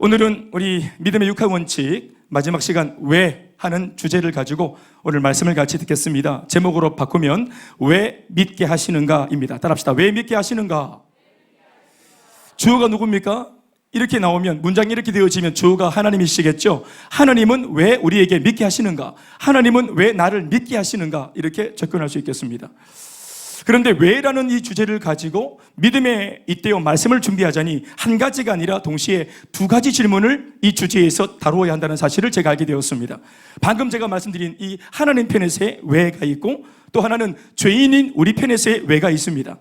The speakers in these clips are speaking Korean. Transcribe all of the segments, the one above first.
오늘은 우리 믿음의 6화 원칙 마지막 시간 왜 하는 주제를 가지고 오늘 말씀을 같이 듣겠습니다. 제목으로 바꾸면 왜 믿게 하시는가입니다. 따라합시다. 왜 믿게 하시는가? 주어가 누굽니까? 이렇게 나오면 문장이 이렇게 되어지면 주어가 하나님이시겠죠. 하나님은 왜 우리에게 믿게 하시는가? 하나님은 왜 나를 믿게 하시는가? 이렇게 접근할 수 있겠습니다. 그런데 왜라는 이 주제를 가지고 믿음의 이때요 말씀을 준비하자니 한 가지가 아니라 동시에 두 가지 질문을 이 주제에서 다루어야 한다는 사실을 제가 알게 되었습니다. 방금 제가 말씀드린 이 하나님 편에서의 왜가 있고 또 하나는 죄인인 우리 편에서의 왜가 있습니다.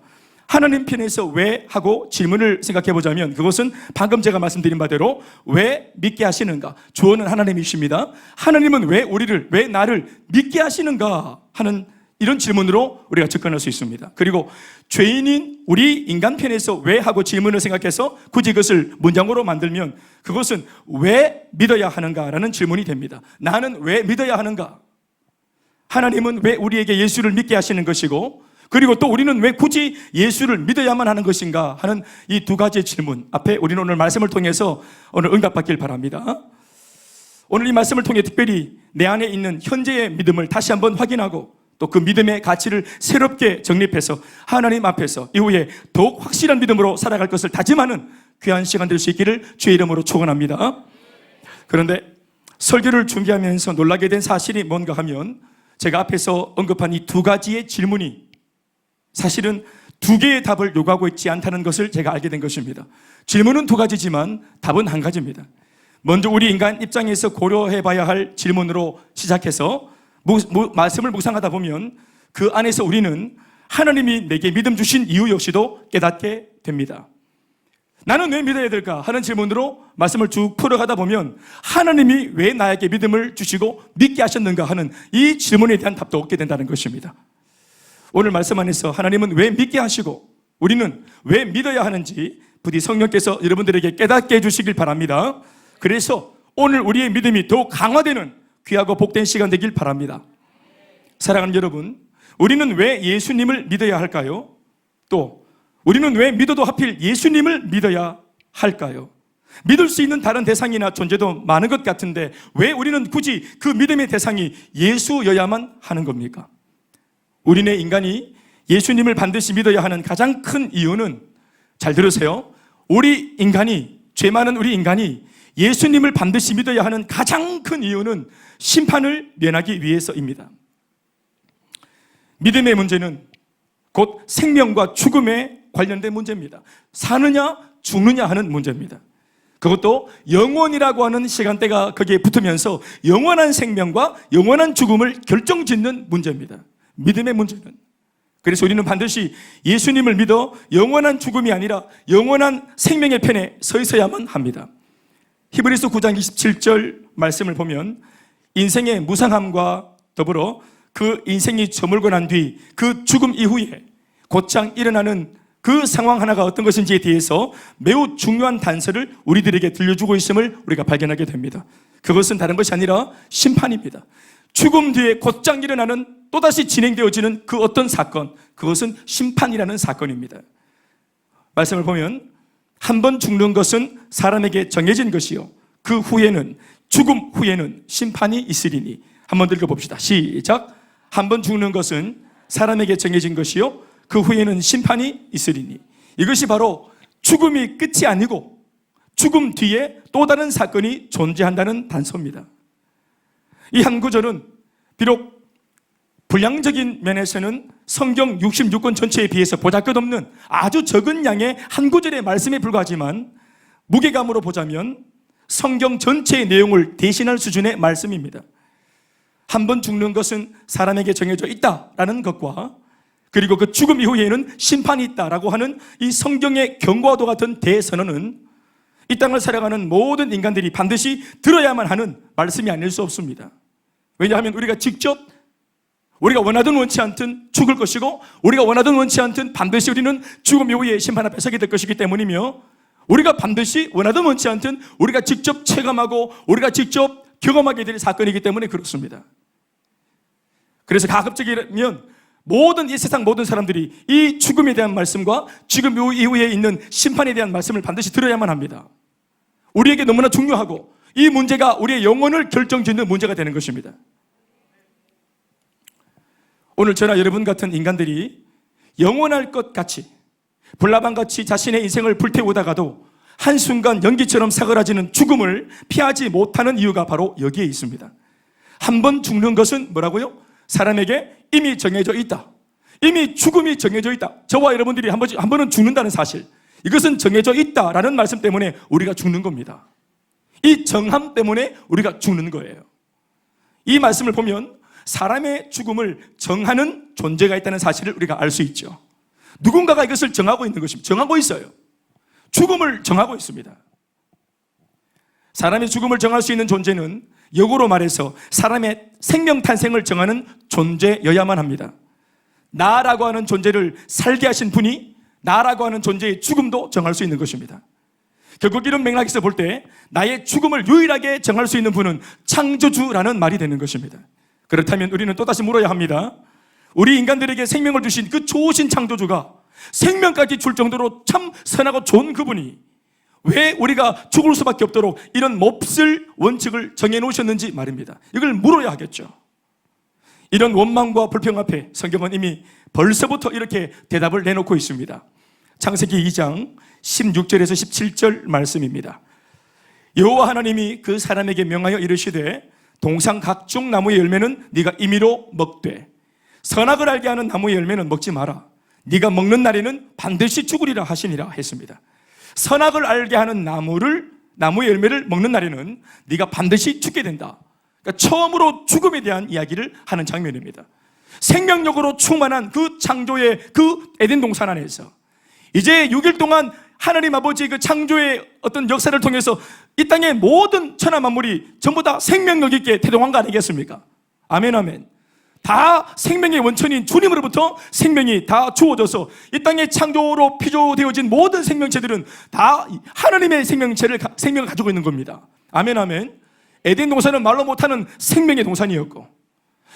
하나님 편에서 왜 하고 질문을 생각해 보자면 그것은 방금 제가 말씀드린 바대로 왜 믿게 하시는가? 주어는 하나님이십니다. 하나님은 왜 나를 믿게 하시는가 하는 이런 질문으로 우리가 접근할 수 있습니다. 그리고 죄인인 우리 인간 편에서 왜 하고 질문을 생각해서 굳이 그것을 문장으로 만들면 그것은 왜 믿어야 하는가라는 질문이 됩니다. 나는 왜 믿어야 하는가? 하나님은 왜 우리에게 예수를 믿게 하시는 것이고 그리고 또 우리는 왜 굳이 예수를 믿어야만 하는 것인가 하는 이 두 가지의 질문 앞에 우리는 오늘 말씀을 통해서 오늘 응답받길 바랍니다. 오늘 이 말씀을 통해 특별히 내 안에 있는 현재의 믿음을 다시 한번 확인하고 또 그 믿음의 가치를 새롭게 정립해서 하나님 앞에서 이후에 더욱 확실한 믿음으로 살아갈 것을 다짐하는 귀한 시간 될 수 있기를 주의 이름으로 축원합니다. 그런데 설교를 준비하면서 놀라게 된 사실이 뭔가 하면 제가 앞에서 언급한 이 두 가지의 질문이 사실은 두 개의 답을 요구하고 있지 않다는 것을 제가 알게 된 것입니다. 질문은 두 가지지만 답은 한 가지입니다. 먼저 우리 인간 입장에서 고려해 봐야 할 질문으로 시작해서 말씀을 묵상하다 보면 그 안에서 우리는 하나님이 내게 믿음 주신 이유 역시도 깨닫게 됩니다. 나는 왜 믿어야 될까 하는 질문으로 말씀을 쭉 풀어가다 보면 하나님이 왜 나에게 믿음을 주시고 믿게 하셨는가 하는 이 질문에 대한 답도 얻게 된다는 것입니다. 오늘 말씀 안에서 하나님은 왜 믿게 하시고 우리는 왜 믿어야 하는지 부디 성령께서 여러분들에게 깨닫게 해주시길 바랍니다. 그래서 오늘 우리의 믿음이 더욱 강화되는 귀하고 복된 시간 되길 바랍니다. 사랑하는 여러분, 우리는 왜 예수님을 믿어야 할까요? 또 우리는 왜 믿어도 하필 예수님을 믿어야 할까요? 믿을 수 있는 다른 대상이나 존재도 많은 것 같은데 왜 우리는 굳이 그 믿음의 대상이 예수여야만 하는 겁니까? 우리네 인간이 예수님을 반드시 믿어야 하는 가장 큰 이유는 잘 들으세요. 죄 많은 우리 인간이 예수님을 반드시 믿어야 하는 가장 큰 이유는 심판을 면하기 위해서입니다. 믿음의 문제는 곧 생명과 죽음에 관련된 문제입니다. 사느냐 죽느냐 하는 문제입니다. 그것도 영원이라고 하는 시간대가 거기에 붙으면서 영원한 생명과 영원한 죽음을 결정짓는 문제입니다. 믿음의 문제는. 그래서 우리는 반드시 예수님을 믿어 영원한 죽음이 아니라 영원한 생명의 편에 서 있어야만 합니다. 히브리서 9장 27절 말씀을 보면 인생의 무상함과 더불어 그 인생이 저물고 난 뒤 그 죽음 이후에 곧장 일어나는 그 상황 하나가 어떤 것인지에 대해서 매우 중요한 단서를 우리들에게 들려주고 있음을 우리가 발견하게 됩니다. 그것은 다른 것이 아니라 심판입니다. 죽음 뒤에 곧장 일어나는 또다시 진행되어지는 그 어떤 사건, 그것은 심판이라는 사건입니다. 말씀을 보면 한 번 죽는 것은 사람에게 정해진 것이요 그 후에는 죽음 후에는 심판이 있으리니. 한번 읽어봅시다. 시작. 한 번 죽는 것은 사람에게 정해진 것이요 그 후에는 심판이 있으리니. 이것이 바로 죽음이 끝이 아니고 죽음 뒤에 또 다른 사건이 존재한다는 단서입니다. 이 한 구절은 비록 분량적인 면에서는 성경 66권 전체에 비해서 보잘것없는 아주 적은 양의 한 구절의 말씀에 불과하지만 무게감으로 보자면 성경 전체의 내용을 대신할 수준의 말씀입니다. 한 번 죽는 것은 사람에게 정해져 있다라는 것과 그리고 그 죽음 이후에는 심판이 있다라고 하는 이 성경의 경고와도 같은 대선언은 이 땅을 살아가는 모든 인간들이 반드시 들어야만 하는 말씀이 아닐 수 없습니다. 왜냐하면 우리가 원하든 원치 않든 죽을 것이고 우리가 원하든 원치 않든 반드시 우리는 죽음 이후에 심판 앞에 서게 될 것이기 때문이며 우리가 반드시 원하든 원치 않든 우리가 직접 체감하고 우리가 직접 경험하게 될 사건이기 때문에 그렇습니다. 그래서 가급적이면 이 세상 모든 사람들이 이 죽음에 대한 말씀과 죽음 이후에 있는 심판에 대한 말씀을 반드시 들어야만 합니다. 우리에게 너무나 중요하고 이 문제가 우리의 영혼을 결정짓는 문제가 되는 것입니다. 오늘 저나 여러분 같은 인간들이 영원할 것 같이 불나방같이 자신의 인생을 불태우다가도 한순간 연기처럼 사그라지는 죽음을 피하지 못하는 이유가 바로 여기에 있습니다. 한 번 죽는 것은 뭐라고요? 사람에게 이미 정해져 있다. 이미 죽음이 정해져 있다. 저와 여러분들이 한 번은 죽는다는 사실, 이것은 정해져 있다라는 말씀 때문에 우리가 죽는 겁니다. 이 정함 때문에 우리가 죽는 거예요. 이 말씀을 보면 사람의 죽음을 정하는 존재가 있다는 사실을 우리가 알 수 있죠. 누군가가 이것을 정하고 있는 것입니다. 정하고 있어요. 죽음을 정하고 있습니다. 사람의 죽음을 정할 수 있는 존재는 역으로 말해서 사람의 생명 탄생을 정하는 존재여야만 합니다. 나라고 하는 존재를 살게 하신 분이 나라고 하는 존재의 죽음도 정할 수 있는 것입니다. 결국 이런 맥락에서 볼 때 나의 죽음을 유일하게 정할 수 있는 분은 창조주라는 말이 되는 것입니다. 그렇다면 우리는 또다시 물어야 합니다. 우리 인간들에게 생명을 주신 그 좋으신 창조주가 생명까지 줄 정도로 참 선하고 좋은 그분이 왜 우리가 죽을 수밖에 없도록 이런 몹쓸 원칙을 정해놓으셨는지 말입니다. 이걸 물어야 하겠죠. 이런 원망과 불평 앞에 성경은 이미 벌써부터 이렇게 대답을 내놓고 있습니다. 창세기 2장 16절에서 17절 말씀입니다. 여호와 하나님이 그 사람에게 명하여 이르시되 동상 각종 나무의 열매는 네가 임의로 먹되 선악을 알게 하는 나무의 열매는 먹지 마라. 네가 먹는 날에는 반드시 죽으리라 하시니라 했습니다. 선악을 알게 하는 나무의 열매를 먹는 날에는 네가 반드시 죽게 된다. 그러니까 처음으로 죽음에 대한 이야기를 하는 장면입니다. 생명력으로 충만한 그 창조의 그 에덴 동산 안에서 이제 6일 동안 하나님 아버지의 그 창조의 어떤 역사를 통해서 이 땅의 모든 천하 만물이 전부 다 생명력 있게 태동한 거 아니겠습니까? 아멘 아멘. 다 생명의 원천인 주님으로부터 생명이 다 주어져서 이 땅의 창조로 피조되어진 모든 생명체들은 다 하나님의 생명을 가지고 있는 겁니다. 아멘 아멘. 에덴 동산은 말로 못하는 생명의 동산이었고,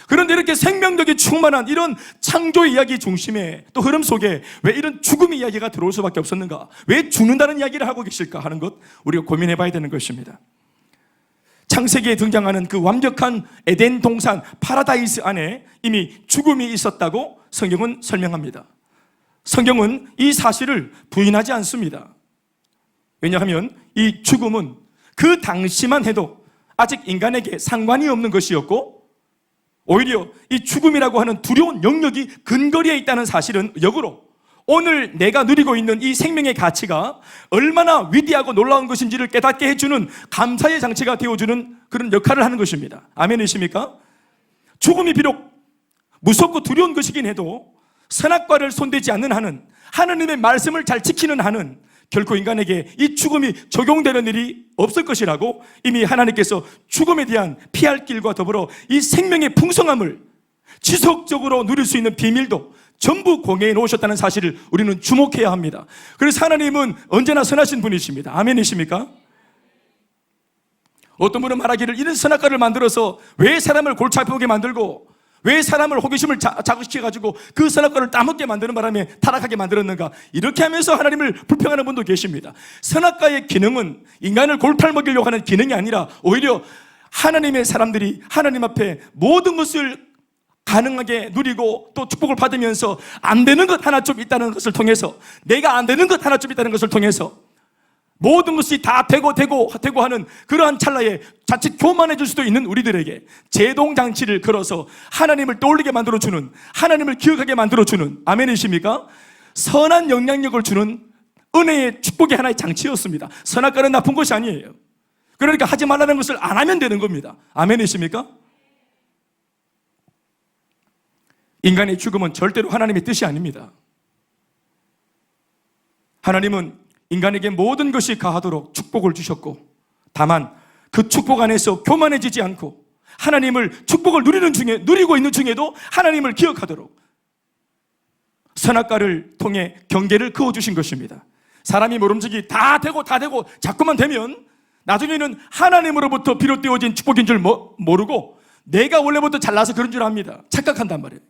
그런데 이렇게 생명력이 충만한 이런 창조의 이야기 중심에 또 흐름 속에 왜 이런 죽음의 이야기가 들어올 수밖에 없었는가? 왜 죽는다는 이야기를 하고 계실까 하는 것 우리가 고민해 봐야 되는 것입니다. 창세기에 등장하는 그 완벽한 에덴 동산 파라다이스 안에 이미 죽음이 있었다고 성경은 설명합니다. 성경은 이 사실을 부인하지 않습니다. 왜냐하면 이 죽음은 그 당시만 해도 아직 인간에게 상관이 없는 것이었고, 오히려 이 죽음이라고 하는 두려운 영역이 근거리에 있다는 사실은 역으로 오늘 내가 누리고 있는 이 생명의 가치가 얼마나 위대하고 놀라운 것인지를 깨닫게 해주는 감사의 장치가 되어주는 그런 역할을 하는 것입니다. 아멘이십니까? 죽음이 비록 무섭고 두려운 것이긴 해도 선악과를 손대지 않는 한은, 하나님의 말씀을 잘 지키는 한은 결코 인간에게 이 죽음이 적용되는 일이 없을 것이라고 이미 하나님께서 죽음에 대한 피할 길과 더불어 이 생명의 풍성함을 지속적으로 누릴 수 있는 비밀도 전부 공개해 놓으셨다는 사실을 우리는 주목해야 합니다. 그래서 하나님은 언제나 선하신 분이십니다. 아멘이십니까? 어떤 분은 말하기를 이런 선악과를 만들어서 왜 사람을 골치 아프게 만들고 왜 사람을 호기심을 자극시켜가지고 그 선악과를 따먹게 만드는 바람에 타락하게 만들었는가, 이렇게 하면서 하나님을 불평하는 분도 계십니다. 선악과의 기능은 인간을 골팔 먹이려고 하는 기능이 아니라 오히려 하나님의 사람들이 하나님 앞에 모든 것을 가능하게 누리고 또 축복을 받으면서 안 되는 것 하나 좀 있다는 것을 통해서, 내가 안 되는 것 하나 좀 있다는 것을 통해서 모든 것이 다 되고 하는 그러한 찰나에 자칫 교만해질 수도 있는 우리들에게 제동장치를 걸어서 하나님을 떠올리게 만들어주는, 하나님을 기억하게 만들어주는, 아멘이십니까? 선한 영향력을 주는 은혜의 축복의 하나의 장치였습니다. 선악과는 나쁜 것이 아니에요. 그러니까 하지 말라는 것을 안 하면 되는 겁니다. 아멘이십니까? 인간의 죽음은 절대로 하나님의 뜻이 아닙니다. 하나님은 인간에게 모든 것이 가하도록 축복을 주셨고, 다만 그 축복 안에서 교만해지지 않고 하나님을 축복을 누리고 있는 중에도 하나님을 기억하도록 선악과를 통해 경계를 그어주신 것입니다. 사람이 모름지기 다 되고 자꾸만 되면 나중에는 하나님으로부터 비롯되어진 축복인 줄 모르고 내가 원래부터 잘나서 그런 줄 압니다. 착각한단 말이에요.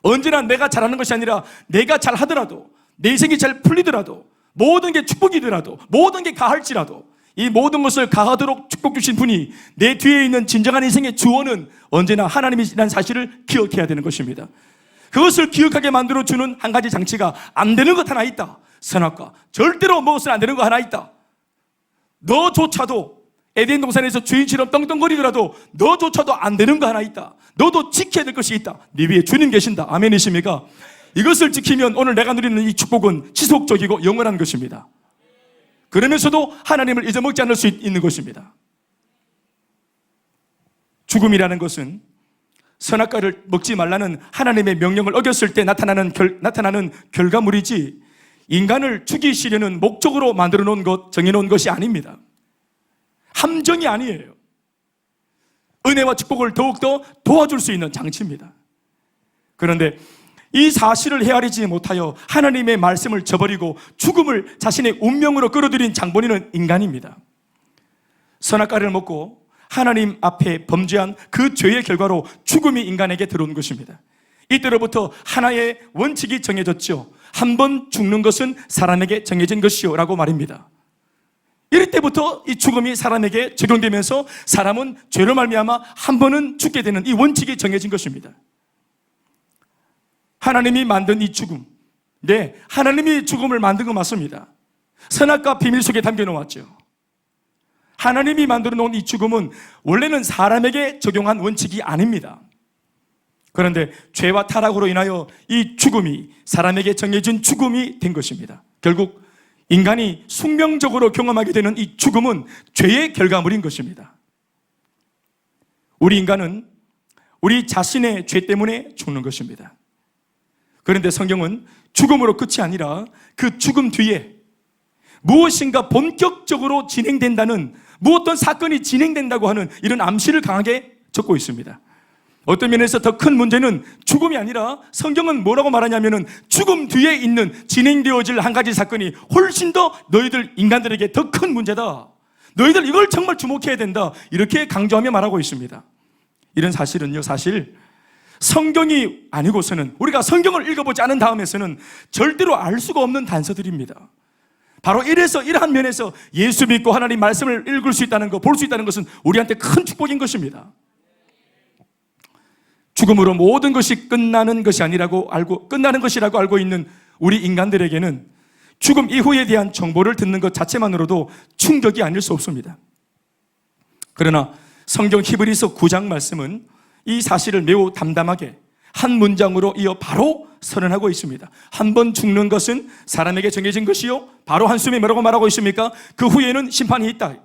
언제나 내가 잘하는 것이 아니라 내가 잘하더라도, 내 인생이 잘 풀리더라도, 모든 게 축복이더라도, 모든 게 가할지라도 이 모든 것을 가하도록 축복 주신 분이 내 뒤에 있는 진정한 인생의 주원은 언제나 하나님이라는 사실을 기억해야 되는 것입니다. 그것을 기억하게 만들어주는 한 가지 장치가 안 되는 것 하나 있다. 선악과, 절대로 먹어서는 안 되는 거 하나 있다. 너조차도 에덴 동산에서 주인처럼 떵떵거리더라도 너조차도 안 되는 거 하나 있다. 너도 지켜야 될 것이 있다. 네 위에 주님 계신다. 아멘이십니까? 이것을 지키면 오늘 내가 누리는 이 축복은 지속적이고 영원한 것입니다. 그러면서도 하나님을 잊어먹지 않을 수 있는 것입니다. 죽음이라는 것은 선악과를 먹지 말라는 하나님의 명령을 어겼을 때 나타나는 결과물이지, 인간을 죽이시려는 목적으로 만들어 놓은 것, 정해 놓은 것이 아닙니다. 함정이 아니에요. 은혜와 축복을 더욱더 도와줄 수 있는 장치입니다. 그런데 이 사실을 헤아리지 못하여 하나님의 말씀을 저버리고 죽음을 자신의 운명으로 끌어들인 장본인은 인간입니다. 선악과를 먹고 하나님 앞에 범죄한 그 죄의 결과로 죽음이 인간에게 들어온 것입니다. 이때로부터 하나의 원칙이 정해졌죠. 한 번 죽는 것은 사람에게 정해진 것이요 라고 말입니다. 이럴 때부터 이 죽음이 사람에게 적용되면서 사람은 죄로 말미암아 한 번은 죽게 되는 이 원칙이 정해진 것입니다. 하나님이 만든 이 죽음, 네, 하나님이 죽음을 만든 거 맞습니다. 선악과 비밀 속에 담겨 놓았죠. 하나님이 만들어 놓은 이 죽음은 원래는 사람에게 적용한 원칙이 아닙니다. 그런데 죄와 타락으로 인하여 이 죽음이 사람에게 정해진 죽음이 된 것입니다. 결국 인간이 숙명적으로 경험하게 되는 이 죽음은 죄의 결과물인 것입니다. 우리 인간은 우리 자신의 죄 때문에 죽는 것입니다. 그런데 성경은 죽음으로 끝이 아니라 그 죽음 뒤에 무엇인가 본격적으로 진행된다는, 무엇든 사건이 진행된다고 하는 이런 암시를 강하게 적고 있습니다. 어떤 면에서 더 큰 문제는 죽음이 아니라 성경은 뭐라고 말하냐면은 죽음 뒤에 있는 진행되어질 한 가지 사건이 훨씬 더 너희들 인간들에게 더 큰 문제다. 너희들 이걸 정말 주목해야 된다. 이렇게 강조하며 말하고 있습니다. 이런 사실은요, 사실 성경이 아니고서는, 우리가 성경을 읽어보지 않은 다음에서는 절대로 알 수가 없는 단서들입니다. 바로 이래서 이러한 면에서 예수 믿고 하나님 말씀을 읽을 수 있다는 것, 볼 수 있다는 것은 우리한테 큰 축복인 것입니다. 죽음으로 모든 것이 끝나는 것이라고 알고 있는 우리 인간들에게는 죽음 이후에 대한 정보를 듣는 것 자체만으로도 충격이 아닐 수 없습니다. 그러나 성경 히브리서 9장 말씀은 이 사실을 매우 담담하게 한 문장으로 이어 바로 선언하고 있습니다. 한 번 죽는 것은 사람에게 정해진 것이요, 바로 한숨에 뭐라고 말하고 있습니까? 그 후에는 심판이 있다.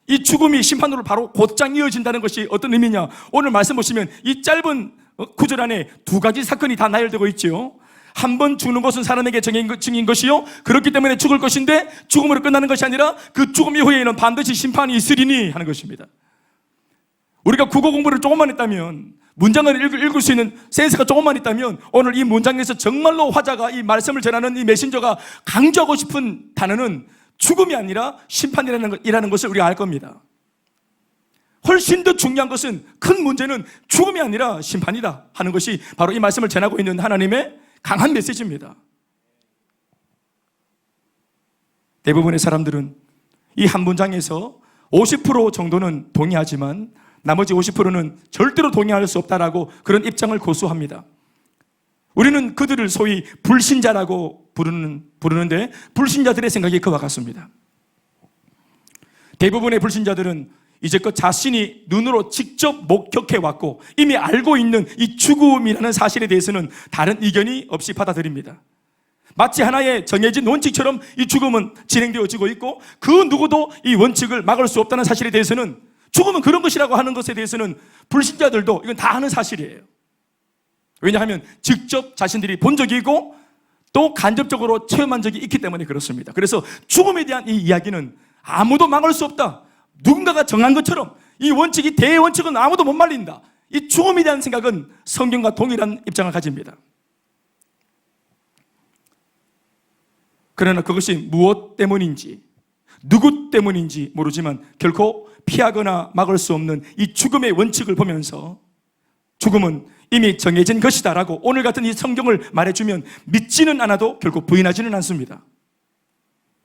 이 죽음이 심판으로 바로 곧장 이어진다는 것이 어떤 의미냐? 오늘 말씀 보시면 이 짧은 구절 안에 두 가지 사건이 다 나열되고 있죠. 한 번 죽는 것은 사람에게 정해진 것이요, 그렇기 때문에 죽을 것인데 죽음으로 끝나는 것이 아니라 그 죽음 이후에는 반드시 심판이 있으리니 하는 것입니다. 우리가 국어 공부를 조금만 했다면, 문장을 읽을 수 있는 센스가 조금만 있다면, 오늘 이 문장에서 정말로 화자가 이 말씀을 전하는 이 메신저가 강조하고 싶은 단어는 죽음이 아니라 심판이라는 것을 우리가 알 겁니다. 훨씬 더 중요한 것은, 큰 문제는 죽음이 아니라 심판이다 하는 것이 바로 이 말씀을 전하고 있는 하나님의 강한 메시지입니다. 대부분의 사람들은 이 한 문장에서 50% 정도는 동의하지만 나머지 50%는 절대로 동의할 수 없다라고 그런 입장을 고수합니다. 우리는 그들을 소위 불신자라고 부르는데 불신자들의 생각이 그와 같습니다. 대부분의 불신자들은 이제껏 자신이 눈으로 직접 목격해왔고 이미 알고 있는 이 죽음이라는 사실에 대해서는 다른 의견이 없이 받아들입니다. 마치 하나의 정해진 원칙처럼 이 죽음은 진행되어지고 있고 그 누구도 이 원칙을 막을 수 없다는 사실에 대해서는, 죽음은 그런 것이라고 하는 것에 대해서는 불신자들도 이건 다 아는 사실이에요. 왜냐하면 직접 자신들이 본 적이 있고 또 간접적으로 체험한 적이 있기 때문에 그렇습니다. 그래서 죽음에 대한 이 이야기는 아무도 막을 수 없다, 누군가가 정한 것처럼 이 원칙이, 대원칙은 아무도 못 말린다, 이 죽음에 대한 생각은 성경과 동일한 입장을 가집니다. 그러나 그것이 무엇 때문인지, 누구 때문인지 모르지만 결코 피하거나 막을 수 없는 이 죽음의 원칙을 보면서 죽음은 이미 정해진 것이다라고 오늘 같은 이 성경을 말해주면 믿지는 않아도 결국 부인하지는 않습니다.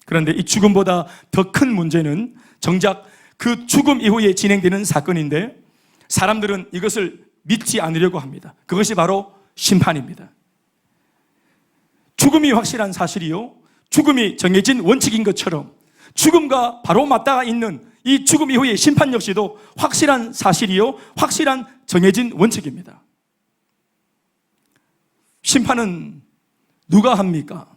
그런데 이 죽음보다 더 큰 문제는 정작 그 죽음 이후에 진행되는 사건인데 사람들은 이것을 믿지 않으려고 합니다. 그것이 바로 심판입니다. 죽음이 확실한 사실이요, 죽음이 정해진 원칙인 것처럼 죽음과 바로 맞닿아 있는 이 죽음 이후의 심판 역시도 확실한 사실이요, 확실한 정해진 원칙입니다. 심판은 누가 합니까?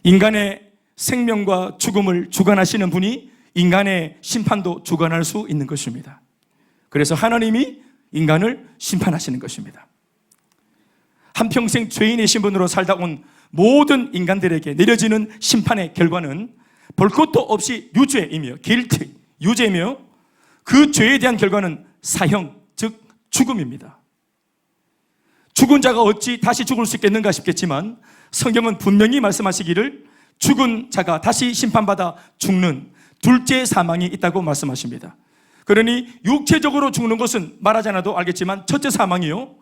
인간의 생명과 죽음을 주관하시는 분이 인간의 심판도 주관할 수 있는 것입니다. 그래서 하나님이 인간을 심판하시는 것입니다. 한평생 죄인의 신분으로 살다 온 모든 인간들에게 내려지는 심판의 결과는 볼 것도 없이 유죄이며 guilty, 유죄이며 그 죄에 대한 결과는 사형, 즉 죽음입니다. 죽은 자가 어찌 다시 죽을 수 있겠는가 싶겠지만 성경은 분명히 말씀하시기를 죽은 자가 다시 심판받아 죽는 둘째 사망이 있다고 말씀하십니다. 그러니 육체적으로 죽는 것은 말하지 않아도 알겠지만 첫째 사망이요,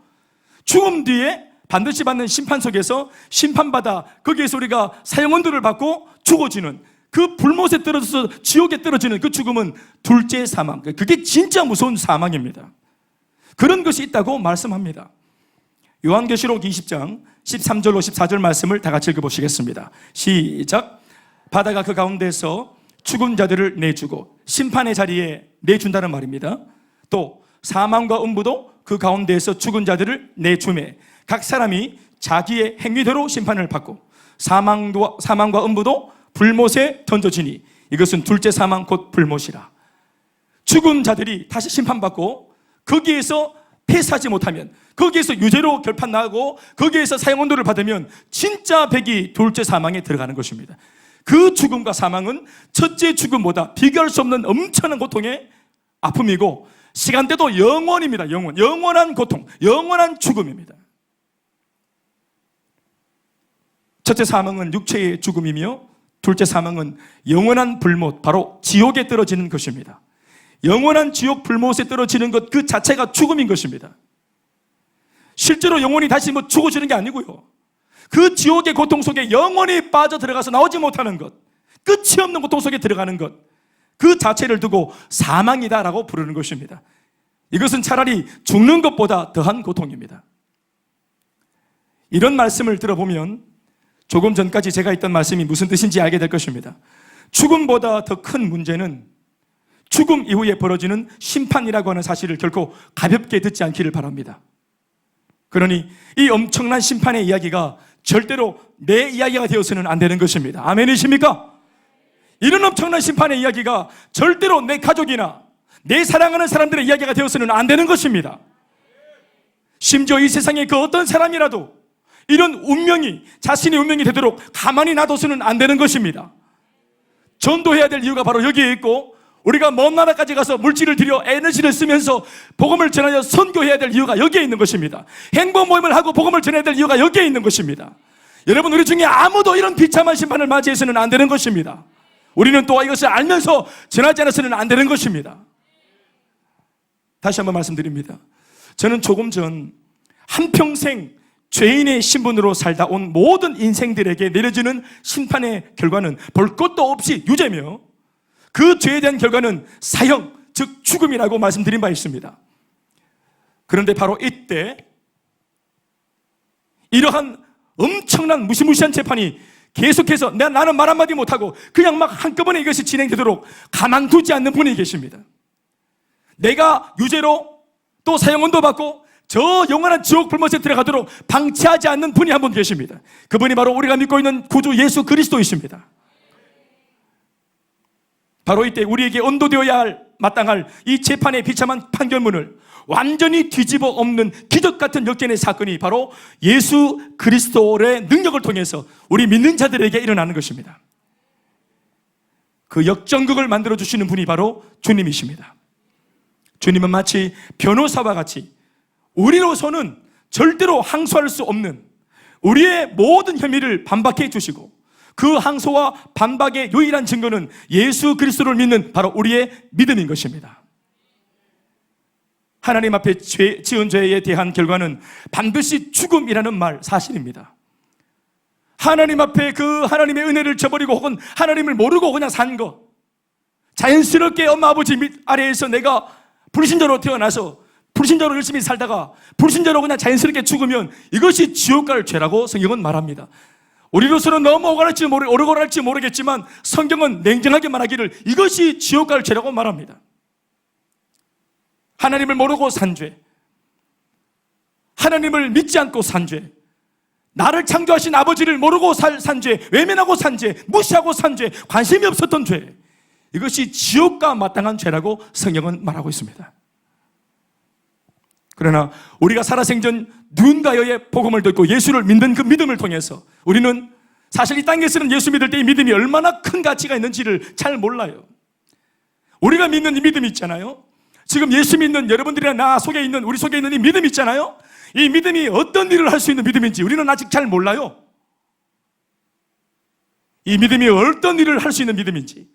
죽음 뒤에 반드시 받는 심판 속에서 심판받아 거기에서 우리가 사형언도를 받고 죽어지는 그 불못에 떨어져서 지옥에 떨어지는 그 죽음은 둘째 사망, 그게 진짜 무서운 사망입니다. 그런 것이 있다고 말씀합니다. 요한계시록 20장 13절로 14절 말씀을 다 같이 읽어보시겠습니다. 시작. 바다가 그 가운데서 죽은 자들을 내주고 심판의 자리에 내준다는 말입니다. 또 사망과 음부도 그 가운데에서 죽은 자들을 내주매 각 사람이 자기의 행위대로 심판을 받고 사망과 음부도 불못에 던져지니 이것은 둘째 사망 곧 불못이라. 죽은 자들이 다시 심판받고 거기에서 패스하지 못하면, 거기에서 유죄로 결판나고 거기에서 사형언도를 받으면 진짜 백이 둘째 사망에 들어가는 것입니다. 그 죽음과 사망은 첫째 죽음보다 비교할 수 없는 엄청난 고통의 아픔이고 시간대도 영원입니다. 영원한 고통, 영원한 죽음입니다. 첫째 사망은 육체의 죽음이며 둘째 사망은 영원한 불못, 바로 지옥에 떨어지는 것입니다. 영원한 지옥 불못에 떨어지는 것 그 자체가 죽음인 것입니다. 실제로 영혼이 다시 죽어지는 게 아니고요, 그 지옥의 고통 속에 영원히 빠져 들어가서 나오지 못하는 것, 끝이 없는 고통 속에 들어가는 것, 그 자체를 두고 사망이다라고 부르는 것입니다. 이것은 차라리 죽는 것보다 더한 고통입니다. 이런 말씀을 들어보면 조금 전까지 제가 했던 말씀이 무슨 뜻인지 알게 될 것입니다. 죽음보다 더 큰 문제는 죽음 이후에 벌어지는 심판이라고 하는 사실을 결코 가볍게 듣지 않기를 바랍니다. 그러니 이 엄청난 심판의 이야기가 절대로 내 이야기가 되어서는 안 되는 것입니다. 아멘이십니까? 이런 엄청난 심판의 이야기가 절대로 내 가족이나 내 사랑하는 사람들의 이야기가 되어서는 안 되는 것입니다. 심지어 이 세상의 그 어떤 사람이라도 이런 운명이 자신의 운명이 되도록 가만히 놔둬서는 안 되는 것입니다. 전도해야 될 이유가 바로 여기에 있고, 우리가 먼 나라까지 가서 물질을 들여 에너지를 쓰면서 복음을 전하여 선교해야 될 이유가 여기에 있는 것입니다. 행복 모임을 하고 복음을 전해야 될 이유가 여기에 있는 것입니다. 여러분, 우리 중에 아무도 이런 비참한 심판을 맞이해서는 안 되는 것입니다. 우리는 또 이것을 알면서 전하지 않아서는 안 되는 것입니다. 다시 한번 말씀드립니다. 저는 조금 전 한평생 죄인의 신분으로 살다 온 모든 인생들에게 내려지는 심판의 결과는 볼 것도 없이 유죄며 그 죄에 대한 결과는 사형, 즉 죽음이라고 말씀드린 바 있습니다. 그런데 바로 이때 이러한 엄청난 무시무시한 재판이 계속해서 나는 말 한마디 못하고 그냥 막 한꺼번에 이것이 진행되도록 가만두지 않는 분이 계십니다. 내가 유죄로 또 사형언도 받고 저 영원한 지옥 불못에 들어가도록 방치하지 않는 분이 한 분 계십니다. 그분이 바로 우리가 믿고 있는 구주 예수 그리스도이십니다. 바로 이때 우리에게 언도되어야 할, 마땅할 이 재판의 비참한 판결문을 완전히 뒤집어 엎는 기적 같은 역전의 사건이 바로 예수 그리스도의 능력을 통해서 우리 믿는 자들에게 일어나는 것입니다. 그 역전극을 만들어주시는 분이 바로 주님이십니다. 주님은 마치 변호사와 같이 우리로서는 절대로 항소할 수 없는 우리의 모든 혐의를 반박해 주시고, 그 항소와 반박의 유일한 증거는 예수 그리스도를 믿는 바로 우리의 믿음인 것입니다. 하나님 앞에 지은 죄에 대한 결과는 반드시 죽음이라는 말 사실입니다. 하나님 앞에 그 하나님의 은혜를 저버리고 혹은 하나님을 모르고 그냥 산 거, 자연스럽게 엄마 아버지 밑 아래에서 내가 불신자로 태어나서 불신자로 열심히 살다가 불신자로 그냥 자연스럽게 죽으면 이것이 지옥 갈 죄라고 성경은 말합니다. 우리로서는 너무 오르골할지 모르겠지만 성경은 냉정하게 말하기를 이것이 지옥 갈 죄라고 말합니다. 하나님을 모르고 산 죄, 하나님을 믿지 않고 산 죄, 나를 창조하신 아버지를 모르고 산 죄, 외면하고 산 죄, 무시하고 산 죄, 관심이 없었던 죄, 이것이 지옥과 마땅한 죄라고 성경은 말하고 있습니다. 그러나 우리가 살아생전 누군가의 복음을 듣고 예수를 믿는 그 믿음을 통해서 우리는 사실 이 땅에서는 예수 믿을 때 이 믿음이 얼마나 큰 가치가 있는지를 잘 몰라요. 우리가 믿는 이 믿음 있잖아요. 지금 예수 믿는 여러분들이나 나 속에 있는, 우리 속에 있는 이 믿음 있잖아요. 이 믿음이 어떤 일을 할 수 있는 믿음인지 우리는 아직 잘 몰라요. 이 믿음이 어떤 일을 할 수 있는 믿음인지,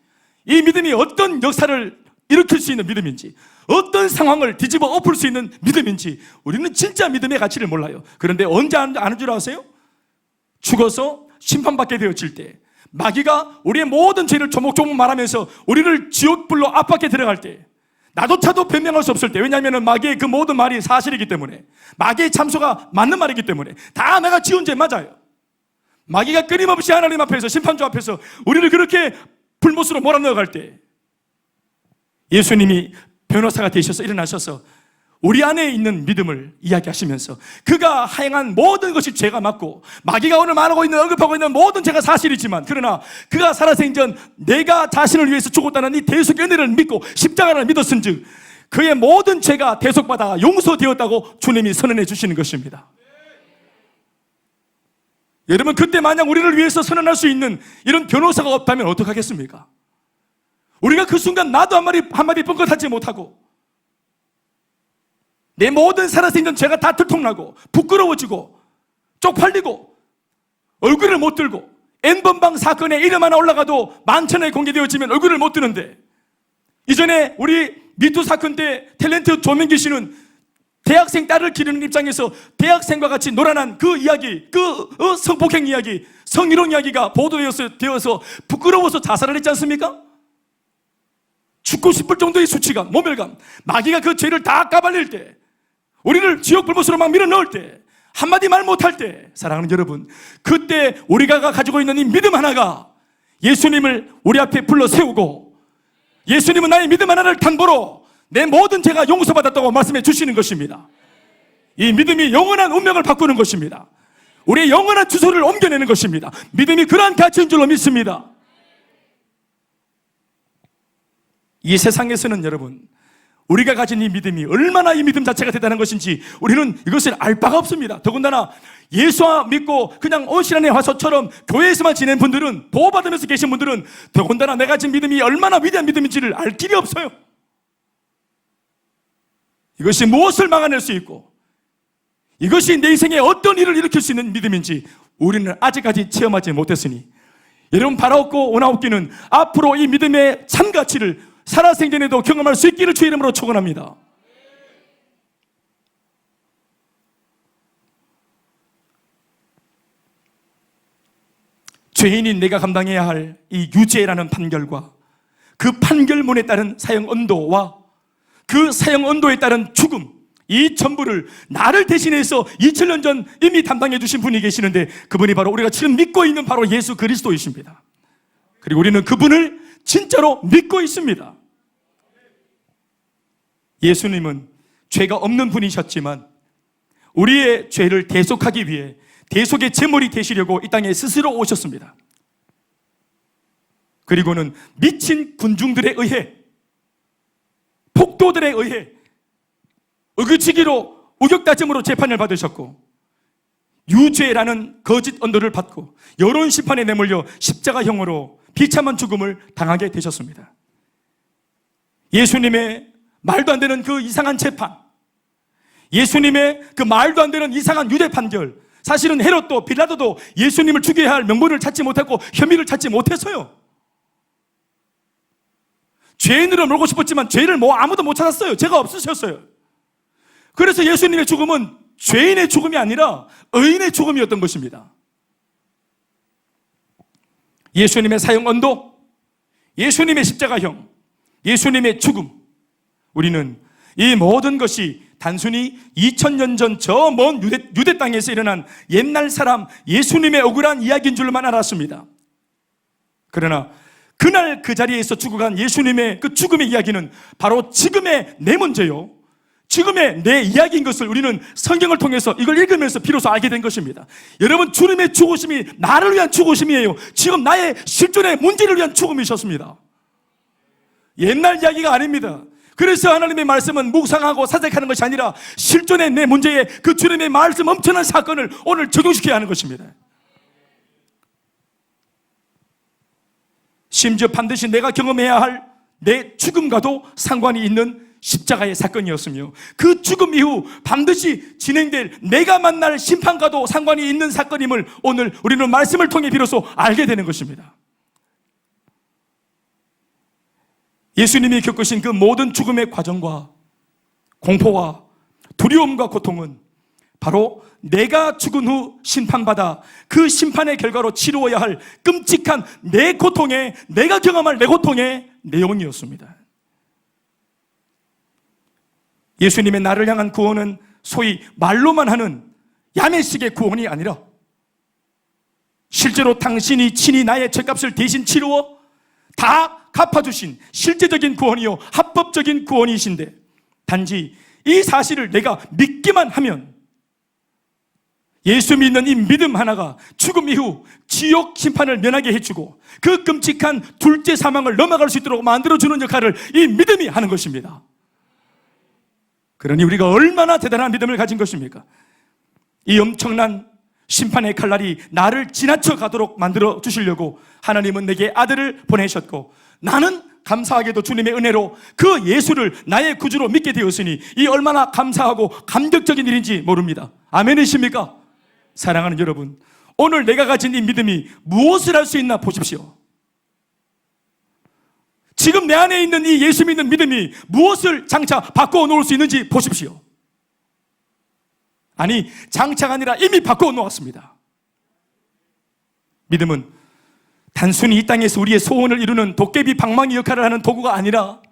이 믿음이 어떤 역사를 일으킬 수 있는 믿음인지, 어떤 상황을 뒤집어 엎을 수 있는 믿음인지 우리는 진짜 믿음의 가치를 몰라요. 그런데 언제 아는 줄 아세요? 죽어서 심판받게 되어질 때, 마귀가 우리의 모든 죄를 조목조목 말하면서 우리를 지옥불로 압박해 들어갈 때, 나조차도 변명할 수 없을 때, 왜냐하면 마귀의 그 모든 말이 사실이기 때문에, 마귀의 참소가 맞는 말이기 때문에 다 내가 지은 죄 맞아요. 마귀가 끊임없이 하나님 앞에서, 심판주 앞에서 우리를 그렇게 불못으로 몰아넣어갈 때 예수님이 변호사가 되셔서 일어나셔서 우리 안에 있는 믿음을 이야기하시면서 그가 행한 모든 것이 죄가 맞고 마귀가 오늘 말하고 있는, 언급하고 있는 모든 죄가 사실이지만, 그러나 그가 살아생전 내가 자신을 위해서 죽었다는 이 대속의 은혜를 믿고 십자가를 믿었은즉 그의 모든 죄가 대속받아 용서되었다고 주님이 선언해 주시는 것입니다. 여러분, 그때 만약 우리를 위해서 선언할 수 있는 이런 변호사가 없다면 어떡하겠습니까? 우리가 그 순간 나도 한마디 뻥끗하지 못하고 내 모든 살아생전 죄가 다 들통나고 부끄러워지고 쪽팔리고 얼굴을 못 들고 N번방 사건에 이름 하나 올라가도 만천하에 공개되어지면 얼굴을 못 드는데, 이전에 우리 미투 사건 때 탤런트 조민기 씨는 대학생 딸을 기르는 입장에서 대학생과 같이 놀아난 그 이야기, 성폭행 이야기, 성희롱 이야기가 보도되어서 부끄러워서 자살을 했지 않습니까? 죽고 싶을 정도의 수치감, 모멸감, 마귀가 그 죄를 다 까발릴 때, 우리를 지옥 불못으로 막 밀어넣을 때, 한마디 말 못할 때, 사랑하는 여러분, 그때 우리가 가지고 있는 이 믿음 하나가 예수님을 우리 앞에 불러 세우고, 예수님은 나의 믿음 하나를 담보로 내 모든 죄가 용서받았다고 말씀해 주시는 것입니다. 이 믿음이 영원한 운명을 바꾸는 것입니다. 우리의 영원한 주소를 옮겨내는 것입니다. 믿음이 그러한 가치인 줄로 믿습니다. 이 세상에서는 여러분, 우리가 가진 이 믿음이 얼마나 이 믿음 자체가 대단한 것인지 우리는 이것을 알 바가 없습니다. 더군다나 예수와 믿고 그냥 온실안에 와서처럼 교회에서만 지낸 분들은, 보호받으면서 계신 분들은 더군다나 내가 가진 믿음이 얼마나 위대한 믿음인지를 알 길이 없어요. 이것이 무엇을 막아낼 수 있고 이것이 내 인생에 어떤 일을 일으킬 수 있는 믿음인지 우리는 아직까지 체험하지 못했으니, 여러분 바라옵고 원하옵기는 앞으로 이 믿음의 참 가치를 살아생전에도 경험할 수 있기를 주의 이름으로 축원합니다. 죄인인 내가 감당해야 할 이 유죄라는 판결과 그 판결문에 따른 사형 언도와 그 사형 언도에 따른 죽음, 이 전부를 나를 대신해서 2000년 전 이미 담당해 주신 분이 계시는데, 그분이 바로 우리가 지금 믿고 있는 바로 예수 그리스도이십니다. 그리고 우리는 그분을 진짜로 믿고 있습니다. 예수님은 죄가 없는 분이셨지만 우리의 죄를 대속하기 위해 대속의 제물이 되시려고 이 땅에 스스로 오셨습니다. 그리고는 미친 군중들에 의해, 폭도들에 의해 의구치기로 우격다짐으로 재판을 받으셨고, 유죄라는 거짓 언도를 받고 여론 심판에 내몰려 십자가형으로 비참한 죽음을 당하게 되셨습니다. 예수님의 말도 안 되는 그 이상한 재판, 예수님의 그 말도 안 되는 이상한 유죄 판결, 사실은 헤롯도 빌라도도 예수님을 죽여야 할 명분을 찾지 못했고 혐의를 찾지 못했어요. 죄인으로 몰고 싶었지만 죄를 아무도 못 찾았어요. 죄가 없으셨어요. 그래서 예수님의 죽음은 죄인의 죽음이 아니라 의인의 죽음이었던 것입니다. 예수님의 사형 언도, 예수님의 십자가형, 예수님의 죽음, 우리는 이 모든 것이 단순히 2000년 전 저 먼 유대 땅에서 일어난 옛날 사람 예수님의 억울한 이야기인 줄만 알았습니다. 그러나 그날 그 자리에서 죽어간 예수님의 그 죽음의 이야기는 바로 지금의 내 문제요, 지금의 내 이야기인 것을 우리는 성경을 통해서 이걸 읽으면서 비로소 알게 된 것입니다. 여러분, 주님의 죽으심이 나를 위한 죽으심이에요. 지금 나의 실존의 문제를 위한 죽음이셨습니다. 옛날 이야기가 아닙니다. 그래서 하나님의 말씀은 묵상하고 사색하는 것이 아니라 실존의 내 문제에 그 주님의 말씀 엄청난 사건을 오늘 적용시켜야 하는 것입니다. 심지어 반드시 내가 경험해야 할 내 죽음과도 상관이 있는 십자가의 사건이었으며, 그 죽음 이후 반드시 진행될 내가 만날 심판과도 상관이 있는 사건임을 오늘 우리는 말씀을 통해 비로소 알게 되는 것입니다. 예수님이 겪으신 그 모든 죽음의 과정과 공포와 두려움과 고통은 바로 내가 죽은 후 심판받아 그 심판의 결과로 치루어야 할 끔찍한 내 고통에, 내가 경험할 내 고통의 내용이었습니다. 예수님의 나를 향한 구원은 소위 말로만 하는 야매식의 구원이 아니라 실제로 당신이 친히 나의 죄값을 대신 치루어 다 갚아주신 실제적인 구원이요 합법적인 구원이신데, 단지 이 사실을 내가 믿기만 하면 예수 믿는 이 믿음 하나가 죽음 이후 지옥 심판을 면하게 해주고 그 끔찍한 둘째 사망을 넘어갈 수 있도록 만들어주는 역할을 이 믿음이 하는 것입니다. 그러니 우리가 얼마나 대단한 믿음을 가진 것입니까? 이 엄청난 심판의 칼날이 나를 지나쳐 가도록 만들어 주시려고 하나님은 내게 아들을 보내셨고, 나는 감사하게도 주님의 은혜로 그 예수를 나의 구주로 믿게 되었으니 이 얼마나 감사하고 감격적인 일인지 모릅니다. 아멘이십니까? 사랑하는 여러분, 오늘 내가 가진 이 믿음이 무엇을 할 수 있나 보십시오. 지금 내 안에 있는 이 예수 믿는 믿음이 무엇을 장차 바꿔 놓을 수 있는지 보십시오. 아니, 장차가 아니라 이미 바꿔 놓았습니다. 믿음은 단순히 이 땅에서 우리의 소원을 이루는 도깨비 방망이 역할을 하는 도구가 아니라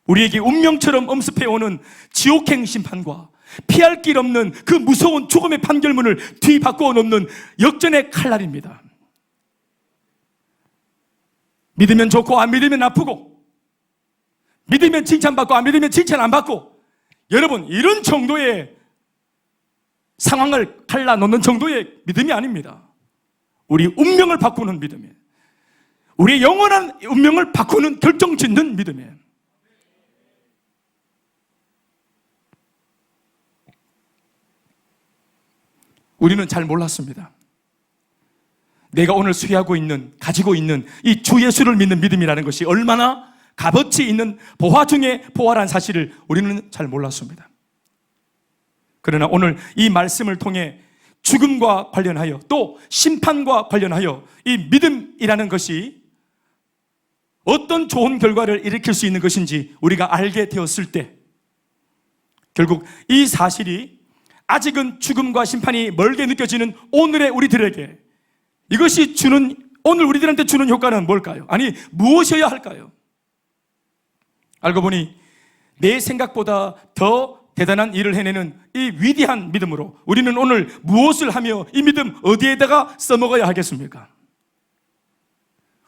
우리에게 운명처럼 엄습해오는 지옥행 심판과 피할 길 없는 그 무서운 죽음의 판결문을 뒤바꾸어 놓는 역전의 칼날입니다. 믿으면 좋고 안 믿으면 나쁘고, 믿으면 칭찬받고 안 믿으면 칭찬 안 받고, 여러분, 이런 정도의 상황을 갈라놓는 정도의 믿음이 아닙니다. 우리 운명을 바꾸는 믿음이에요. 우리의 영원한 운명을 바꾸는 결정짓는 믿음이에요. 우리는 잘 몰랐습니다. 내가 오늘 소유하고 있는, 가지고 있는 이 주 예수를 믿는 믿음이라는 것이 얼마나 값어치 있는 보화 중에 보화란 사실을 우리는 잘 몰랐습니다. 그러나 오늘 이 말씀을 통해 죽음과 관련하여 또 심판과 관련하여 이 믿음이라는 것이 어떤 좋은 결과를 일으킬 수 있는 것인지 우리가 알게 되었을 때, 결국 이 사실이 아직은 죽음과 심판이 멀게 느껴지는 오늘의 우리들에게 이것이 주는, 오늘 우리들한테 주는 효과는 뭘까요? 아니, 무엇이어야 할까요? 알고 보니 내 생각보다 더 대단한 일을 해내는 이 위대한 믿음으로 우리는 오늘 무엇을 하며 이 믿음 어디에다가 써먹어야 하겠습니까?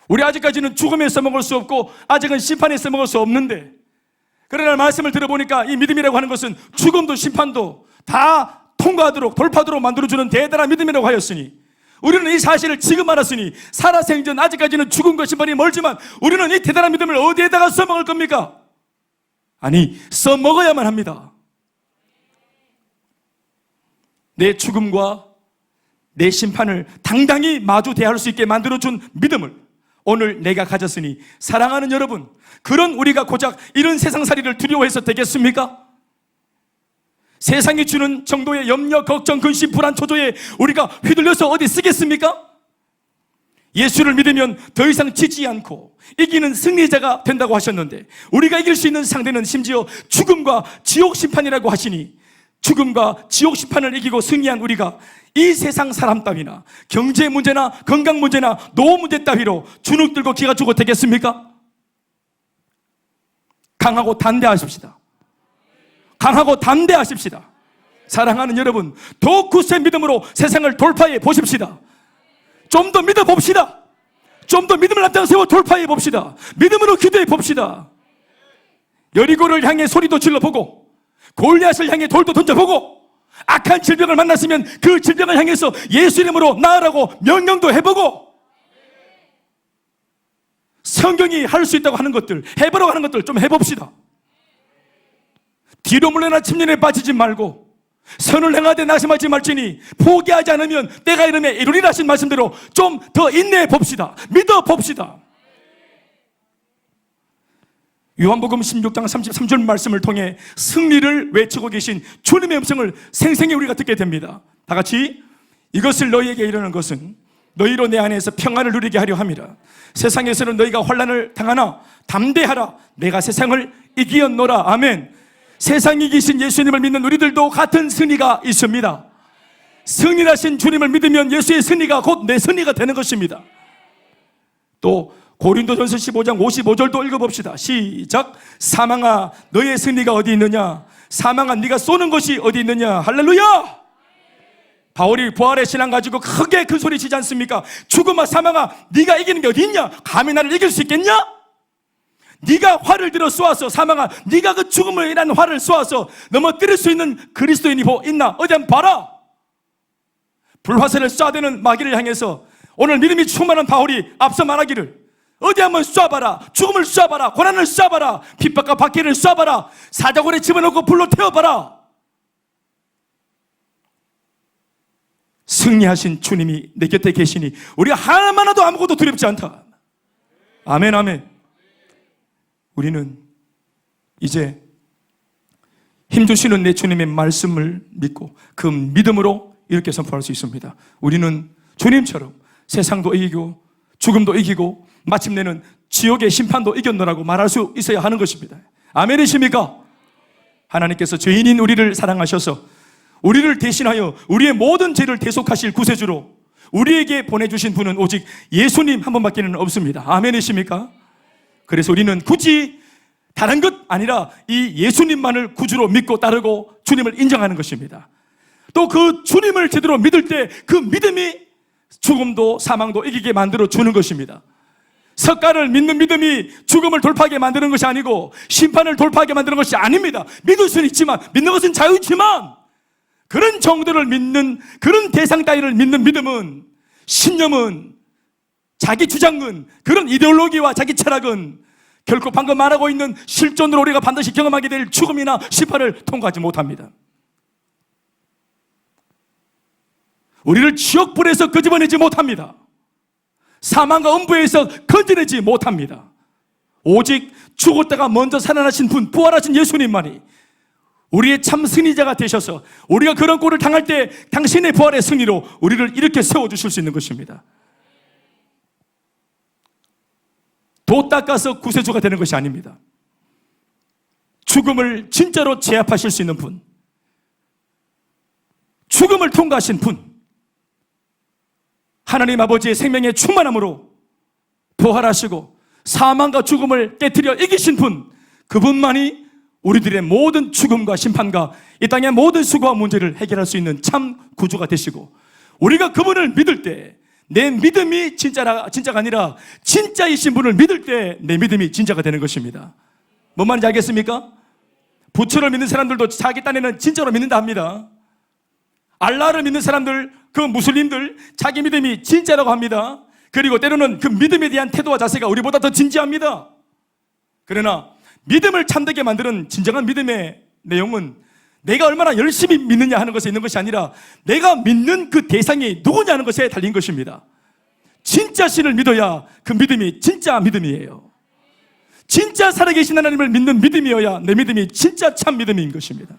우리 아직까지는 죽음에 써먹을 수 없고 아직은 심판에 써먹을 수 없는데, 그러나 말씀을 들어보니까 이 믿음이라고 하는 것은 죽음도 심판도 다 통과하도록 돌파하도록 만들어주는 대단한 믿음이라고 하였으니, 우리는 이 사실을 지금 알았으니 살아생전 아직까지는 죽음과 심판이 멀지만 우리는 이 대단한 믿음을 어디에다가 써먹을 겁니까? 아니, 써먹어야만 합니다. 내 죽음과 내 심판을 당당히 마주 대할 수 있게 만들어준 믿음을 오늘 내가 가졌으니, 사랑하는 여러분, 그런 우리가 고작 이런 세상살이를 두려워해서 되겠습니까? 세상이 주는 정도의 염려, 걱정, 근심, 불안, 초조에 우리가 휘둘려서 어디 쓰겠습니까? 예수를 믿으면 더 이상 지지 않고 이기는 승리자가 된다고 하셨는데, 우리가 이길 수 있는 상대는 심지어 죽음과 지옥 심판이라고 하시니 죽음과 지옥 심판을 이기고 승리한 우리가 이 세상 사람 따위나 경제 문제나 건강 문제나 노후 문제 따위로 주눅 들고 기가 죽어도 되겠습니까? 강하고 담대하십시다. 강하고 담대하십시다. 사랑하는 여러분, 더 굳센 믿음으로 세상을 돌파해 보십시다. 좀 더 믿어 봅시다. 좀 더 믿음을 앞장세워 돌파해 봅시다. 믿음으로 기도해 봅시다. 여리고를 향해 소리도 질러보고 골리앗을 향해 돌도 던져보고 악한 질병을 만났으면 그 질병을 향해서 예수 이름으로 나으라고 명령도 해보고 성경이 할 수 있다고 하는 것들, 해보라고 하는 것들 좀 해봅시다. 뒤로 물러나 침륜에 빠지지 말고 선을 행하되 낙심하지 말지니 포기하지 않으면 때가 이르매 이루리라 하신 말씀대로 좀 더 인내해 봅시다. 믿어 봅시다. 요한복음 16장 33절 말씀을 통해 승리를 외치고 계신 주님의 음성을 생생히 우리가 듣게 됩니다. 다 같이 이것을 너희에게 이르는 것은 너희로 내 안에서 평안을 누리게 하려 함이라. 세상에서는 너희가 환난을 당하나 담대하라. 내가 세상을 이기었노라. 아멘. 세상에 계신 예수님을 믿는 우리들도 같은 승리가 있습니다. 승리하신 주님을 믿으면 예수의 승리가 곧 내 승리가 되는 것입니다. 또 고린도전서 15장 55절도 읽어봅시다. 시작. 사망아 너의 승리가 어디 있느냐? 사망아 네가 쏘는 것이 어디 있느냐? 할렐루야. 바울이 부활의 신앙 가지고 크게 큰 소리 치지 않습니까? 죽음아 사망아 네가 이기는 게 어디 있냐? 감히 나를 이길 수 있겠냐? 네가 활을 들어 쏘아서 사망아 네가 그 죽음을 인한 활을 쏘아서 넘어뜨릴 수 있는 그리스도인이 있나? 어디 한번 봐라. 불화살을 쏴대는 마귀를 향해서 오늘 믿음이 충만한 바울이 앞서 말하기를 어디 한번 쏴봐라. 죽음을 쏴봐라. 고난을 쏴봐라. 핍박과 박해를 쏴봐라. 사자굴에 집어넣고 불로 태워봐라. 승리하신 주님이 내 곁에 계시니 우리가 하나만도 아무것도 두렵지 않다. 아멘 아멘. 우리는 이제 힘주시는 내 주님의 말씀을 믿고 그 믿음으로 이렇게 선포할 수 있습니다. 우리는 주님처럼 세상도 이기고 죽음도 이기고 마침내는 지옥의 심판도 이겼노라고 말할 수 있어야 하는 것입니다. 아멘이십니까? 하나님께서 죄인인 우리를 사랑하셔서 우리를 대신하여 우리의 모든 죄를 대속하실 구세주로 우리에게 보내주신 분은 오직 예수님 한 분밖에는 없습니다. 아멘이십니까? 그래서 우리는 굳이 다른 것 아니라 이 예수님만을 구주로 믿고 따르고 주님을 인정하는 것입니다. 또 그 주님을 제대로 믿을 때 그 믿음이 죽음도 사망도 이기게 만들어 주는 것입니다. 석가를 믿는 믿음이 죽음을 돌파하게 만드는 것이 아니고 심판을 돌파하게 만드는 것이 아닙니다. 믿을 수는 있지만 믿는 것은 자유지만 그런 정도를 믿는 그런 대상 따위를 믿는 믿음은 신념은 자기 주장은 그런 이데올로기와 자기 철학은 결코 방금 말하고 있는 실존으로 우리가 반드시 경험하게 될 죽음이나 심판을 통과하지 못합니다. 우리를 지옥불에서 끄집어내지 못합니다. 사망과 음부에서 건져내지 못합니다. 오직 죽었다가 먼저 살아나신 분, 부활하신 예수님만이 우리의 참 승리자가 되셔서 우리가 그런 꼴을 당할 때 당신의 부활의 승리로 우리를 이렇게 세워주실 수 있는 것입니다. 도 닦아서 구세주가 되는 것이 아닙니다. 죽음을 진짜로 제압하실 수 있는 분, 죽음을 통과하신 분, 하나님 아버지의 생명의 충만함으로 부활하시고 사망과 죽음을 깨트려 이기신 분, 그분만이 우리들의 모든 죽음과 심판과 이 땅의 모든 수고와 문제를 해결할 수 있는 참 구주가 되시고 우리가 그분을 믿을 때 내 믿음이 진짜가 아니라 진짜이신 분을 믿을 때 내 믿음이 진짜가 되는 것입니다. 뭔 말인지 알겠습니까? 부처를 믿는 사람들도 자기 딴에는 진짜로 믿는다 합니다. 알라를 믿는 사람들, 그 무슬림들 자기 믿음이 진짜라고 합니다. 그리고 때로는 그 믿음에 대한 태도와 자세가 우리보다 더 진지합니다. 그러나 믿음을 참되게 만드는 진정한 믿음의 내용은 내가 얼마나 열심히 믿느냐 하는 것에 있는 것이 아니라 내가 믿는 그 대상이 누구냐 하는 것에 달린 것입니다. 진짜 신을 믿어야 그 믿음이 진짜 믿음이에요. 진짜 살아계신 하나님을 믿는 믿음이어야 내 믿음이 진짜 참 믿음인 것입니다.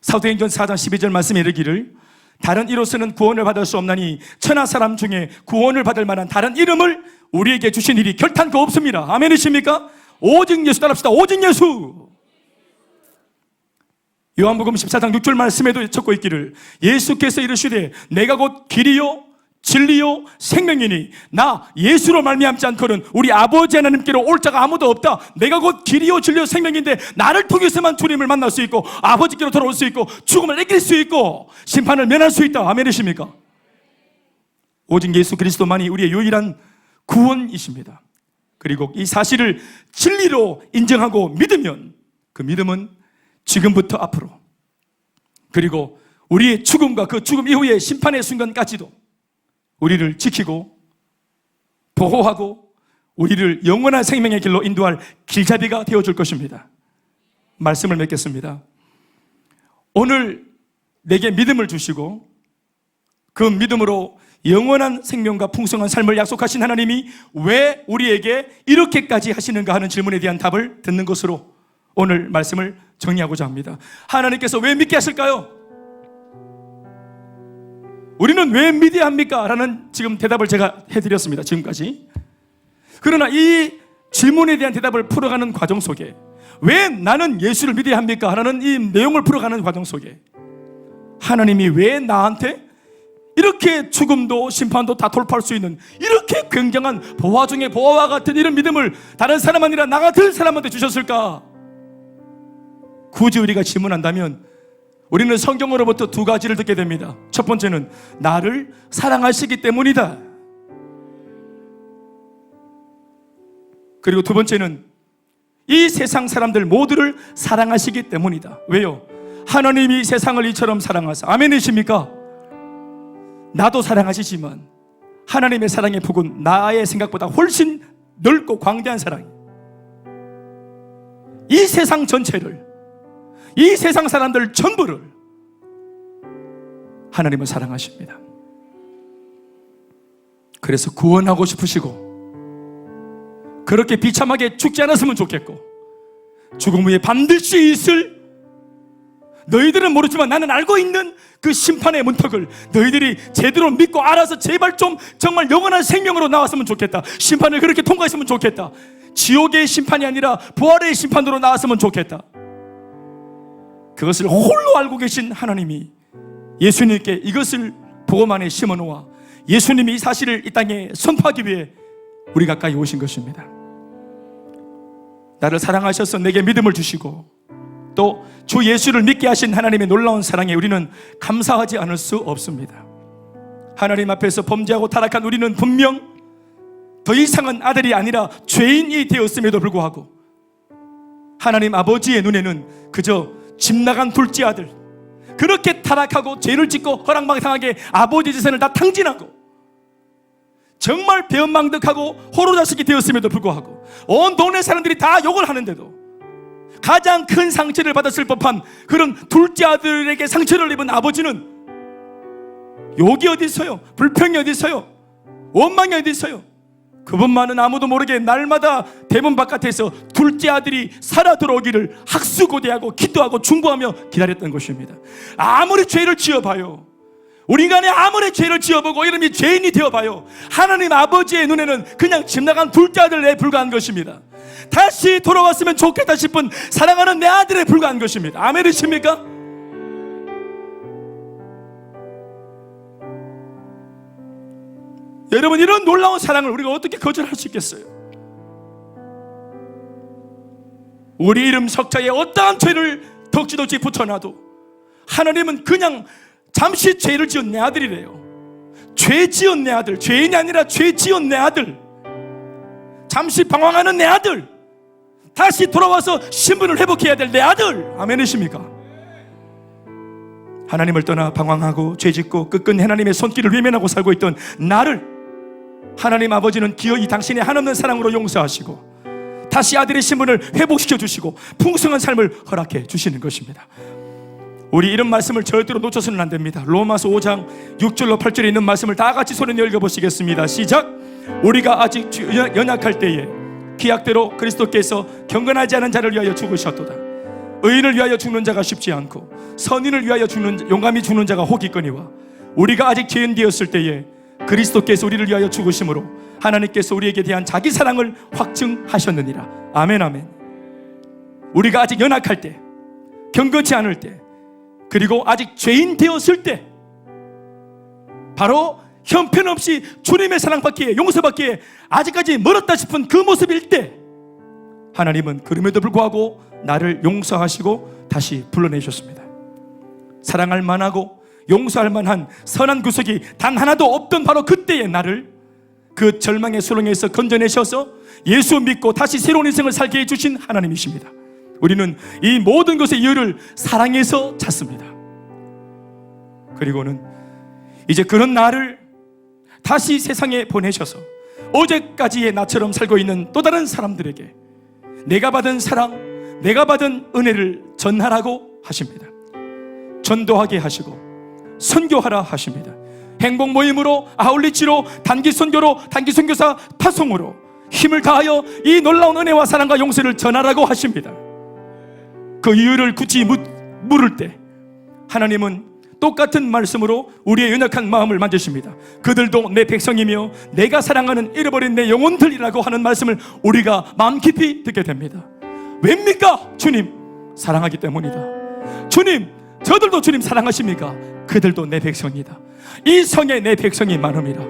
사도행전 4장 12절 말씀에 이르기를 다른 이로서는 구원을 받을 수 없나니 천하 사람 중에 구원을 받을 만한 다른 이름을 우리에게 주신 일이 결탄코 없습니다. 아멘이십니까? 오직 예수. 따라합시다. 오직 예수. 요한복음 14장 6절 말씀에도 적고 있기를 예수께서 이르시되 내가 곧 길이요 진리요 생명이니 나 예수로 말미암지 않고는 우리 아버지 하나님께로 올 자가 아무도 없다. 내가 곧 길이요 진리요 생명인데 나를 통해서만 주님을 만날 수 있고 아버지께로 돌아올 수 있고 죽음을 이길 수 있고 심판을 면할 수 있다. 아멘이십니까? 오직 예수 그리스도만이 우리의 유일한 구원이십니다. 그리고 이 사실을 진리로 인정하고 믿으면 그 믿음은 지금부터 앞으로 그리고 우리의 죽음과 그 죽음 이후의 심판의 순간까지도 우리를 지키고 보호하고 우리를 영원한 생명의 길로 인도할 길잡이가 되어줄 것입니다. 말씀을 맺겠습니다. 오늘 내게 믿음을 주시고 그 믿음으로 영원한 생명과 풍성한 삶을 약속하신 하나님이 왜 우리에게 이렇게까지 하시는가 하는 질문에 대한 답을 듣는 것으로 오늘 말씀을 정리하고자 합니다. 하나님께서 왜 믿게 하실까요? 우리는 왜 믿어야 합니까? 라는 지금 대답을 제가 해드렸습니다. 지금까지. 그러나 이 질문에 대한 대답을 풀어가는 과정 속에 왜 나는 예수를 믿어야 합니까? 라는 이 내용을 풀어가는 과정 속에 하나님이 왜 나한테 이렇게 죽음도 심판도 다 돌파할 수 있는 이렇게 굉장한 보화 중에 보화와 같은 이런 믿음을 다른 사람 아니라 나 같은 사람한테 주셨을까? 굳이 우리가 질문한다면 우리는 성경으로부터 두 가지를 듣게 됩니다. 첫 번째는 나를 사랑하시기 때문이다. 그리고 두 번째는 이 세상 사람들 모두를 사랑하시기 때문이다. 왜요? 하나님이 세상을 이처럼 사랑하사. 아멘이십니까? 나도 사랑하시지만 하나님의 사랑의 폭은 나의 생각보다 훨씬 넓고 광대한 사랑이에요. 이 세상 전체를, 이 세상 사람들 전부를 하나님은 사랑하십니다. 그래서 구원하고 싶으시고 그렇게 비참하게 죽지 않았으면 좋겠고 죽음 후에 반드시 있을, 너희들은 모르지만 나는 알고 있는 그 심판의 문턱을 너희들이 제대로 믿고 알아서 제발 좀 정말 영원한 생명으로 나왔으면 좋겠다. 심판을 그렇게 통과했으면 좋겠다. 지옥의 심판이 아니라 부활의 심판으로 나왔으면 좋겠다. 그것을 홀로 알고 계신 하나님이 예수님께 이것을 복음 안에 심어놓아 예수님이 이 사실을 이 땅에 선포하기 위해 우리 가까이 오신 것입니다. 나를 사랑하셔서 내게 믿음을 주시고 또 주 예수를 믿게 하신 하나님의 놀라운 사랑에 우리는 감사하지 않을 수 없습니다. 하나님 앞에서 범죄하고 타락한 우리는 분명 더 이상은 아들이 아니라 죄인이 되었음에도 불구하고 하나님 아버지의 눈에는 그저 집 나간 둘째 아들, 그렇게 타락하고 죄를 짓고 허랑방탕하게 아버지 재산을 다 탕진하고 정말 배은망덕하고 호로자식이 되었음에도 불구하고 온 동네 사람들이 다 욕을 하는데도 가장 큰 상처를 받았을 법한 그런 둘째 아들에게 상처를 입은 아버지는 욕이 어디 있어요? 불평이 어디 있어요? 원망이 어디 있어요? 그분만은 아무도 모르게 날마다 대문 바깥에서 둘째 아들이 살아 들어오기를 학수고대하고 기도하고 중보하며 기다렸던 것입니다. 아무리 죄를 지어봐요, 우리 인간이 아무리 죄를 지어보고 이름이 죄인이 되어봐요, 하나님 아버지의 눈에는 그냥 집 나간 둘째 아들에 불과한 것입니다. 다시 돌아왔으면 좋겠다 싶은 사랑하는 내 아들에 불과한 것입니다. 아멘이십니까? 여러분, 이런 놀라운 사랑을 우리가 어떻게 거절할 수 있겠어요? 우리 이름 석자에 어떠한 죄를 덕지덕지 붙여놔도 하나님은 그냥 잠시 죄를 지은 내 아들이래요. 죄 지은 내 아들, 죄인이 아니라 죄 지은 내 아들, 잠시 방황하는 내 아들, 다시 돌아와서 신분을 회복해야 될 내 아들. 아멘이십니까? 하나님을 떠나 방황하고 죄짓고 끝끝 하나님의 손길을 외면하고 살고 있던 나를 하나님 아버지는 기어이 당신의 한없는 사랑으로 용서하시고 다시 아들의 신분을 회복시켜 주시고 풍성한 삶을 허락해 주시는 것입니다. 우리 이런 말씀을 절대로 놓쳐서는 안 됩니다. 로마서 5장 6절로 8절에 있는 말씀을 다 같이 소리내어 읽어보시겠습니다. 시작. 우리가 아직 연약할 때에 기약대로 그리스도께서 경건하지 않은 자를 위하여 죽으셨도다. 의인을 위하여 죽는 자가 쉽지 않고 선인을 위하여 용감히 죽는 자가 혹 있거니와 우리가 아직 죄인 되었을 때에 그리스도께서 우리를 위하여 죽으심으로 하나님께서 우리에게 대한 자기 사랑을 확증하셨느니라. 아멘, 아멘. 우리가 아직 연약할 때, 경건치 않을 때, 그리고 아직 죄인 되었을 때, 바로 형편없이 주님의 사랑받기에, 용서받기에 아직까지 멀었다 싶은 그 모습일 때, 하나님은 그럼에도 불구하고 나를 용서하시고 다시 불러내셨습니다. 사랑할 만하고 용서할 만한 선한 구석이 단 하나도 없던 바로 그때의 나를 그 절망의 수렁에서 건져내셔서 예수 믿고 다시 새로운 인생을 살게 해주신 하나님이십니다. 우리는 이 모든 것의 이유를 사랑에서 찾습니다. 그리고는 이제 그런 나를 다시 세상에 보내셔서 어제까지의 나처럼 살고 있는 또 다른 사람들에게 내가 받은 사랑, 내가 받은 은혜를 전하라고 하십니다. 전도하게 하시고 선교하라 하십니다. 행복 모임으로, 아울리치로, 단기 선교로, 단기 선교사 파송으로 힘을 다하여 이 놀라운 은혜와 사랑과 용서를 전하라고 하십니다. 그 이유를 굳이 물을 때 하나님은 똑같은 말씀으로 우리의 연약한 마음을 만지십니다. 그들도 내 백성이며 내가 사랑하는 잃어버린 내 영혼들이라고 하는 말씀을 우리가 마음 깊이 듣게 됩니다. 왜입니까? 주님 사랑하기 때문이다. 주님, 저들도 주님 사랑하십니까? 그들도 내 백성이다. 이 성에 내 백성이 많음이라.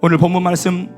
오늘 본문 말씀,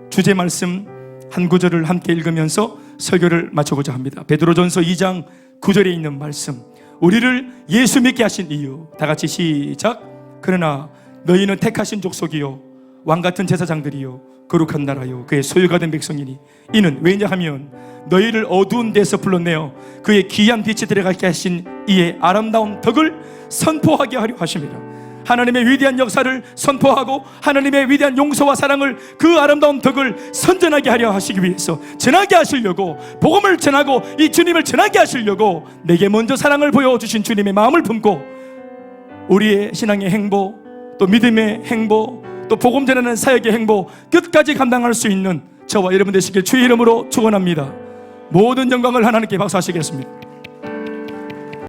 주제 말씀 한 구절을 함께 읽으면서 설교를 마쳐보자 합니다. 베드로전서 2장 9절에 있는 말씀, 우리를 예수 믿게 하신 이유, 다 같이 시작. 그러나 너희는 택하신 족속이요 왕같은 제사장들이요 거룩한 나라요 그의 소유가 된 백성이니 이는 왜냐하면 너희를 어두운 데서 불러내어 그의 귀한 빛에 들어가게 하신 이의 아름다운 덕을 선포하게 하려 하십니다. 하나님의 위대한 역사를 선포하고 하나님의 위대한 용서와 사랑을, 그 아름다운 덕을 선전하게 하려 하시기 위해서, 전하게 하시려고, 복음을 전하고 이 주님을 전하게 하시려고 내게 먼저 사랑을 보여주신 주님의 마음을 품고 우리의 신앙의 행보, 또 믿음의 행보, 또 복음 전하는 사역의 행보 끝까지 감당할 수 있는 저와 여러분 되시길 주의 이름으로 축원합니다. 모든 영광을 하나님께 박수하시겠습니다.